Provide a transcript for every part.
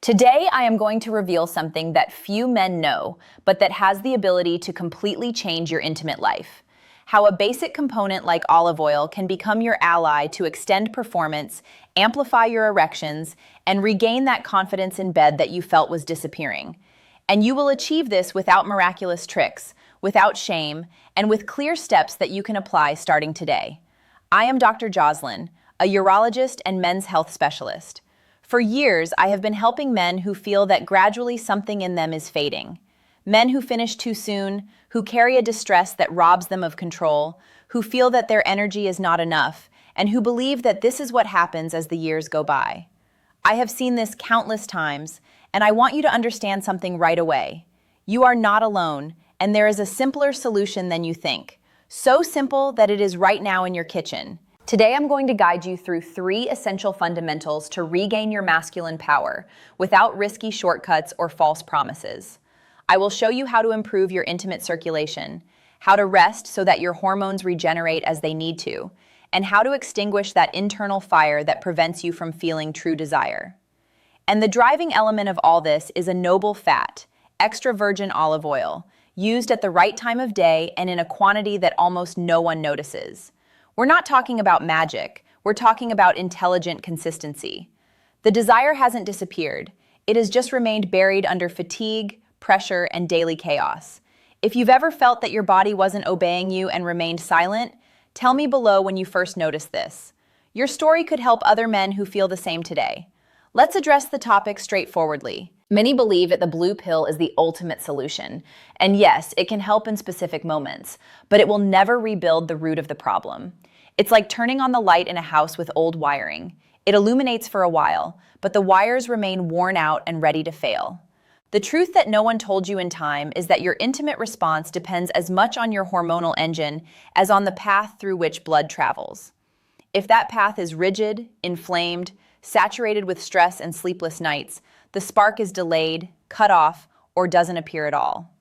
Today, I am going to reveal something that few men know, but that has the ability to completely change your intimate life. How a basic component like olive oil can become your ally to extend performance, amplify your erections, and regain that confidence in bed that you felt was disappearing. And you will achieve this without miraculous tricks, without shame, and with clear steps that you can apply starting today. I am Dr. Jocelyn, a urologist and men's health specialist. For years, I have been helping men who feel that gradually something in them is fading. Men who finish too soon, who carry a distress that robs them of control, who feel that their energy is not enough, and who believe that this is what happens as the years go by. I have seen this countless times, and I want you to understand something right away. You are not alone, and there is a simpler solution than you think. So simple that it is right now in your kitchen. Today, I'm going to guide you through 3 essential fundamentals to regain your masculine power without risky shortcuts or false promises. I will show you how to improve your intimate circulation, how to rest so that your hormones regenerate as they need to, and how to extinguish that internal fire that prevents you from feeling true desire. And the driving element of all this is a noble fat, extra virgin olive oil, used at the right time of day and in a quantity that almost no one notices. We're not talking about magic, we're talking about intelligent consistency. The desire hasn't disappeared, it has just remained buried under fatigue, pressure, and daily chaos. If you've ever felt that your body wasn't obeying you and remained silent, tell me below when you first noticed this. Your story could help other men who feel the same today. Let's address the topic straightforwardly. Many believe that the blue pill is the ultimate solution, and yes, it can help in specific moments, but it will never rebuild the root of the problem. It's like turning on the light in a house with old wiring. It illuminates for a while, but the wires remain worn out and ready to fail. The truth that no one told you in time is that your intimate response depends as much on your hormonal engine as on the path through which blood travels. If that path is rigid, inflamed, saturated with stress and sleepless nights, the spark is delayed, cut off, or doesn't appear at all.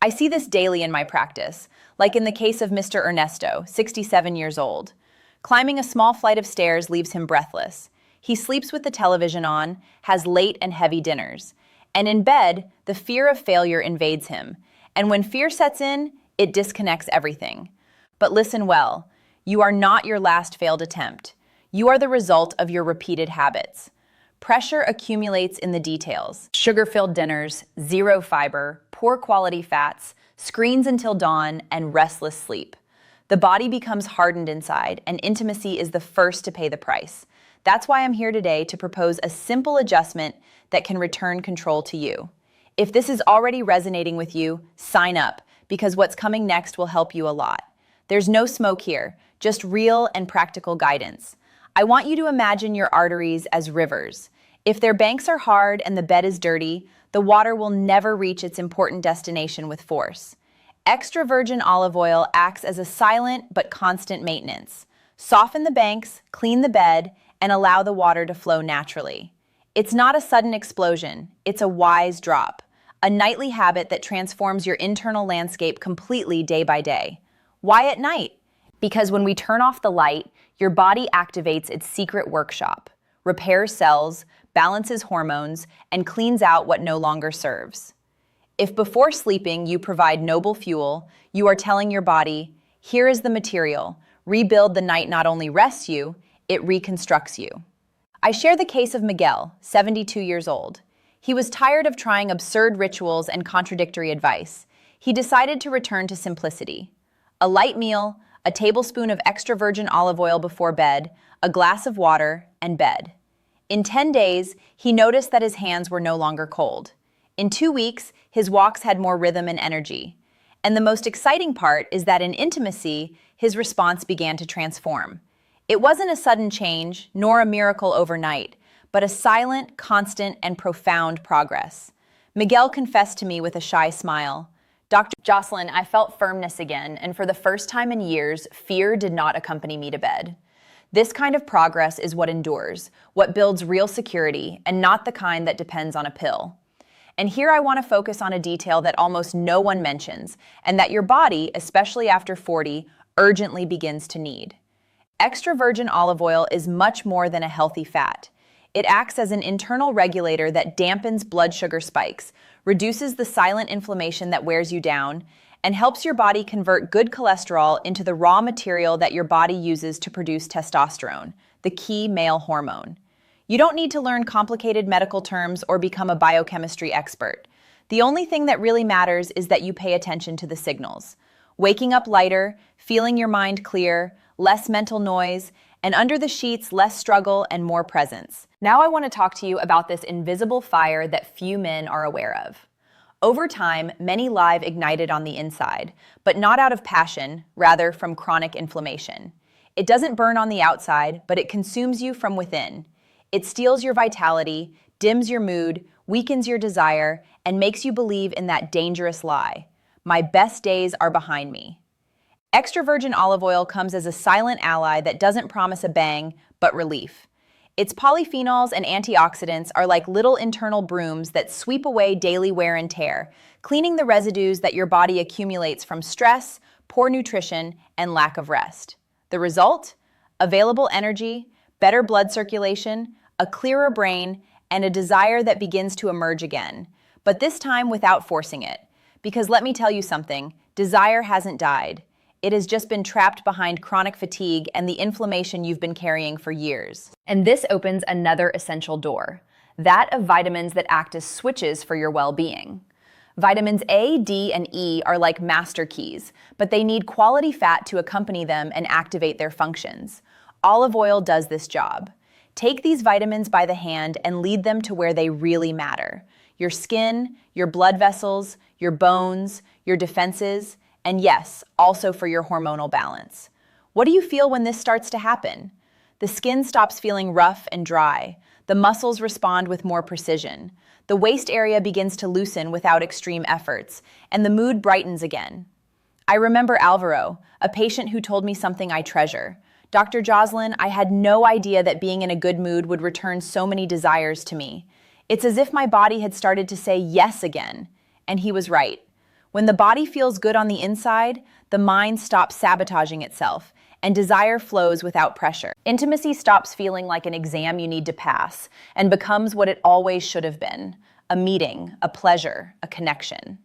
I see this daily in my practice, like in the case of Mr. Ernesto, 67 years old. Climbing a small flight of stairs leaves him breathless. He sleeps with the television on, has late and heavy dinners. And in bed, the fear of failure invades him. And when fear sets in, it disconnects everything. But listen well, you are not your last failed attempt. You are the result of your repeated habits. Pressure accumulates in the details. Sugar-filled dinners, zero fiber, poor quality fats, screens until dawn, and restless sleep. The body becomes hardened inside, and intimacy is the first to pay the price. That's why I'm here today to propose a simple adjustment that can return control to you. If this is already resonating with you, sign up, because what's coming next will help you a lot. There's no smoke here, just real and practical guidance. I want you to imagine your arteries as rivers. If their banks are hard and the bed is dirty, the water will never reach its important destination with force. Extra virgin olive oil acts as a silent but constant maintenance. Soften the banks, clean the bed, and allow the water to flow naturally. It's not a sudden explosion, it's a wise drop, a nightly habit that transforms your internal landscape completely day by day. Why at night? Because when we turn off the light, your body activates its secret workshop, repairs cells, balances hormones, and cleans out what no longer serves. If before sleeping you provide noble fuel, you are telling your body, here is the material. Rebuild the night not only rests you, it reconstructs you. I share the case of Miguel, 72 years old. He was tired of trying absurd rituals and contradictory advice. He decided to return to simplicity. A light meal, a tablespoon of extra virgin olive oil before bed, a glass of water, and bed. In 10 days, he noticed that his hands were no longer cold. In 2 weeks, his walks had more rhythm and energy. And the most exciting part is that in intimacy, his response began to transform. It wasn't a sudden change, nor a miracle overnight, but a silent, constant, and profound progress. Miguel confessed to me with a shy smile, "Dr. Jocelyn, I felt firmness again, and for the first time in years, fear did not accompany me to bed." This kind of progress is what endures, what builds real security, and not the kind that depends on a pill. And here I want to focus on a detail that almost no one mentions, and that your body, especially after 40, urgently begins to need. Extra virgin olive oil is much more than a healthy fat. It acts as an internal regulator that dampens blood sugar spikes, reduces the silent inflammation that wears you down, and helps your body convert good cholesterol into the raw material that your body uses to produce testosterone, the key male hormone. You don't need to learn complicated medical terms or become a biochemistry expert. The only thing that really matters is that you pay attention to the signals. Waking up lighter, feeling your mind clear, less mental noise, and under the sheets, less struggle and more presence. Now I want to talk to you about this invisible fire that few men are aware of. Over time, many live ignited on the inside, but not out of passion, rather from chronic inflammation. It doesn't burn on the outside, but it consumes you from within. It steals your vitality, dims your mood, weakens your desire, and makes you believe in that dangerous lie: my best days are behind me. Extra virgin olive oil comes as a silent ally that doesn't promise a bang, but relief. Its polyphenols and antioxidants are like little internal brooms that sweep away daily wear and tear, cleaning the residues that your body accumulates from stress, poor nutrition, and lack of rest. The result? Available energy, better blood circulation, a clearer brain, and a desire that begins to emerge again. But this time without forcing it. Because let me tell you something, desire hasn't died. It has just been trapped behind chronic fatigue and the inflammation you've been carrying for years. And this opens another essential door, that of vitamins that act as switches for your well-being. Vitamins A, D, and E are like master keys, but they need quality fat to accompany them and activate their functions. Olive oil does this job. Take these vitamins by the hand and lead them to where they really matter: your skin, your blood vessels, your bones, your defenses, and yes, also for your hormonal balance. What do you feel when this starts to happen? The skin stops feeling rough and dry. The muscles respond with more precision. The waist area begins to loosen without extreme efforts, and the mood brightens again. I remember Alvaro, a patient who told me something I treasure. Dr. Jocelyn, I had no idea that being in a good mood would return so many desires to me. It's as if my body had started to say yes again. And he was right. When the body feels good on the inside, the mind stops sabotaging itself, and desire flows without pressure. Intimacy stops feeling like an exam you need to pass, and becomes what it always should have been: a meeting, a pleasure, a connection.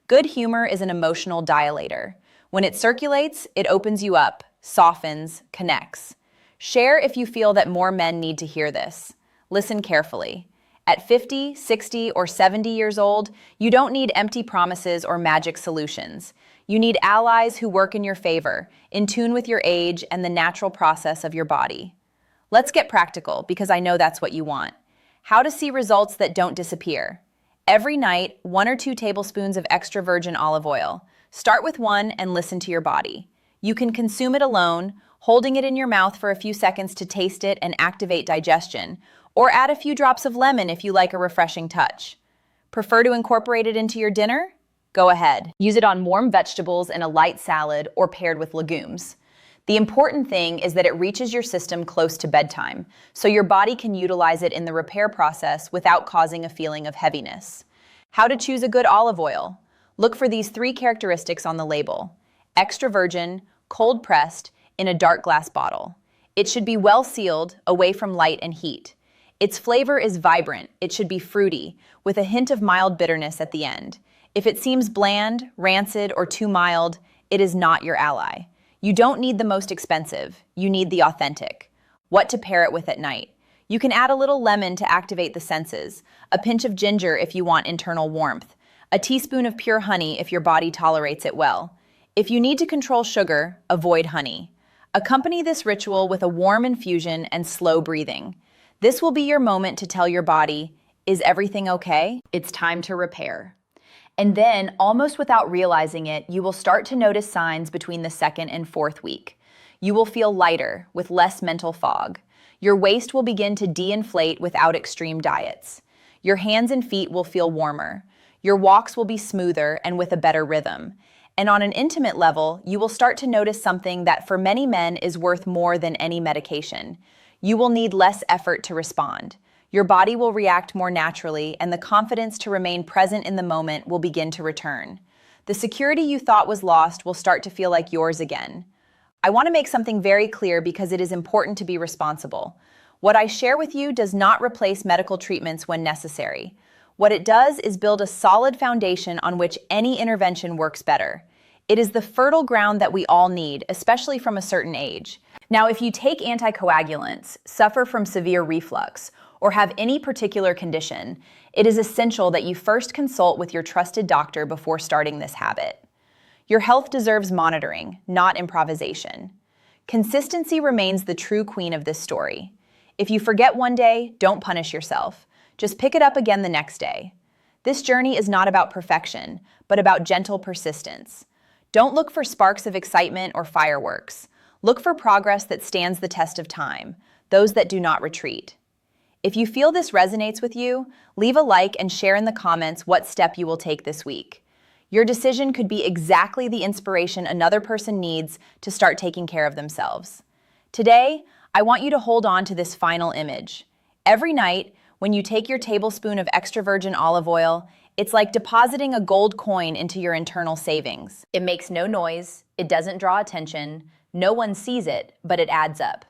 Good humor is an emotional dilator. When it circulates, it opens you up, softens, connects. Share if you feel that more men need to hear this. Listen carefully. At 50, 60, or 70 years old, you don't need empty promises or magic solutions. You need allies who work in your favor, in tune with your age and the natural process of your body. Let's get practical, because I know that's what you want. How to see results that don't disappear. Every night, 1 or 2 tablespoons of extra virgin olive oil. Start with 1 and listen to your body. You can consume it alone, holding it in your mouth for a few seconds to taste it and activate digestion, or add a few drops of lemon if you like a refreshing touch. Prefer to incorporate it into your dinner? Go ahead. Use it on warm vegetables in a light salad or paired with legumes. The important thing is that it reaches your system close to bedtime, so your body can utilize it in the repair process without causing a feeling of heaviness. How to choose a good olive oil? Look for these 3 characteristics on the label: extra virgin, cold pressed, in a dark glass bottle. It should be well sealed, away from light and heat. Its flavor is vibrant. It should be fruity, with a hint of mild bitterness at the end. If it seems bland, rancid, or too mild, it is not your ally. You don't need the most expensive. You need the authentic. What to pair it with at night? You can add a little lemon to activate the senses, a pinch of ginger if you want internal warmth, a teaspoon of pure honey if your body tolerates it well. If you need to control sugar, avoid honey. Accompany this ritual with a warm infusion and slow breathing. This will be your moment to tell your body, is everything okay? It's time to repair. And then, almost without realizing it, you will start to notice signs between the 2nd and 4th week. You will feel lighter, with less mental fog. Your waist will begin to de-inflate without extreme diets. Your hands and feet will feel warmer. Your walks will be smoother and with a better rhythm. And on an intimate level, you will start to notice something that for many men is worth more than any medication. You will need less effort to respond. Your body will react more naturally, and the confidence to remain present in the moment will begin to return. The security you thought was lost will start to feel like yours again. I want to make something very clear because it is important to be responsible. What I share with you does not replace medical treatments when necessary. What it does is build a solid foundation on which any intervention works better. It is the fertile ground that we all need, especially from a certain age. Now, if you take anticoagulants, suffer from severe reflux, or have any particular condition, it is essential that you first consult with your trusted doctor before starting this habit. Your health deserves monitoring, not improvisation. Consistency remains the true queen of this story. If you forget one day, don't punish yourself. Just pick it up again the next day. This journey is not about perfection, but about gentle persistence. Don't look for sparks of excitement or fireworks. Look for progress that stands the test of time, those that do not retreat. If you feel this resonates with you, leave a like and share in the comments what step you will take this week. Your decision could be exactly the inspiration another person needs to start taking care of themselves. Today, I want you to hold on to this final image. Every night, when you take your tablespoon of extra virgin olive oil, it's like depositing a gold coin into your internal savings. It makes no noise, it doesn't draw attention, no one sees it, but it adds up.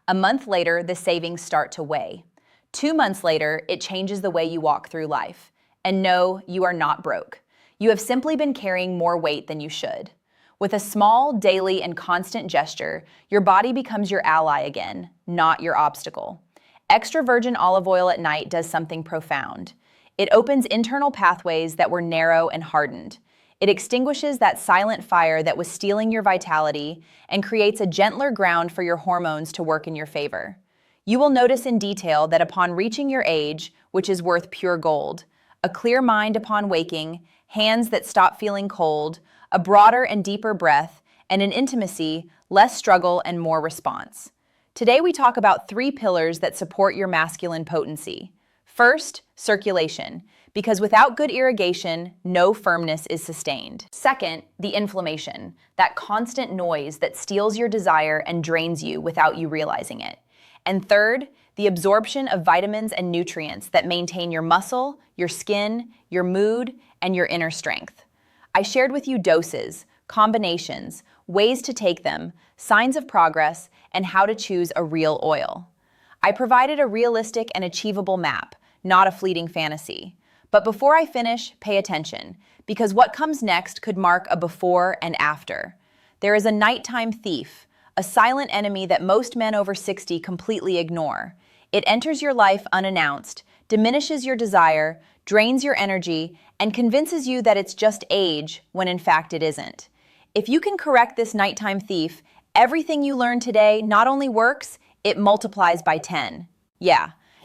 A month later, the savings start to weigh. 2 months later, it changes the way you walk through life. And no, you are not broke. You have simply been carrying more weight than you should. With a small, daily, and constant gesture, your body becomes your ally again, not your obstacle. Extra virgin olive oil at night does something profound. It opens internal pathways that were narrow and hardened. It extinguishes that silent fire that was stealing your vitality and creates a gentler ground for your hormones to work in your favor. You will notice in detail that upon reaching your age, which is worth pure gold, a clear mind upon waking, hands that stop feeling cold, a broader and deeper breath, and an intimacy, less struggle and more response. Today we talk about 3 pillars that support your masculine potency. First, circulation, because without good irrigation, no firmness is sustained. Second, the inflammation, that constant noise that steals your desire and drains you without you realizing it. And third, the absorption of vitamins and nutrients that maintain your muscle, your skin, your mood, and your inner strength. I shared with you doses, combinations, ways to take them, signs of progress, and how to choose a real oil. I provided a realistic and achievable map, not a fleeting fantasy. But before I finish, pay attention, because what comes next could mark a before and after. There is a nighttime thief, a silent enemy that most men over 60 completely ignore. It enters your life unannounced, diminishes your desire, drains your energy, and convinces you that it's just age, when in fact it isn't. If you can correct this nighttime thief, everything you learn today not only works, it multiplies by 10. Yeah,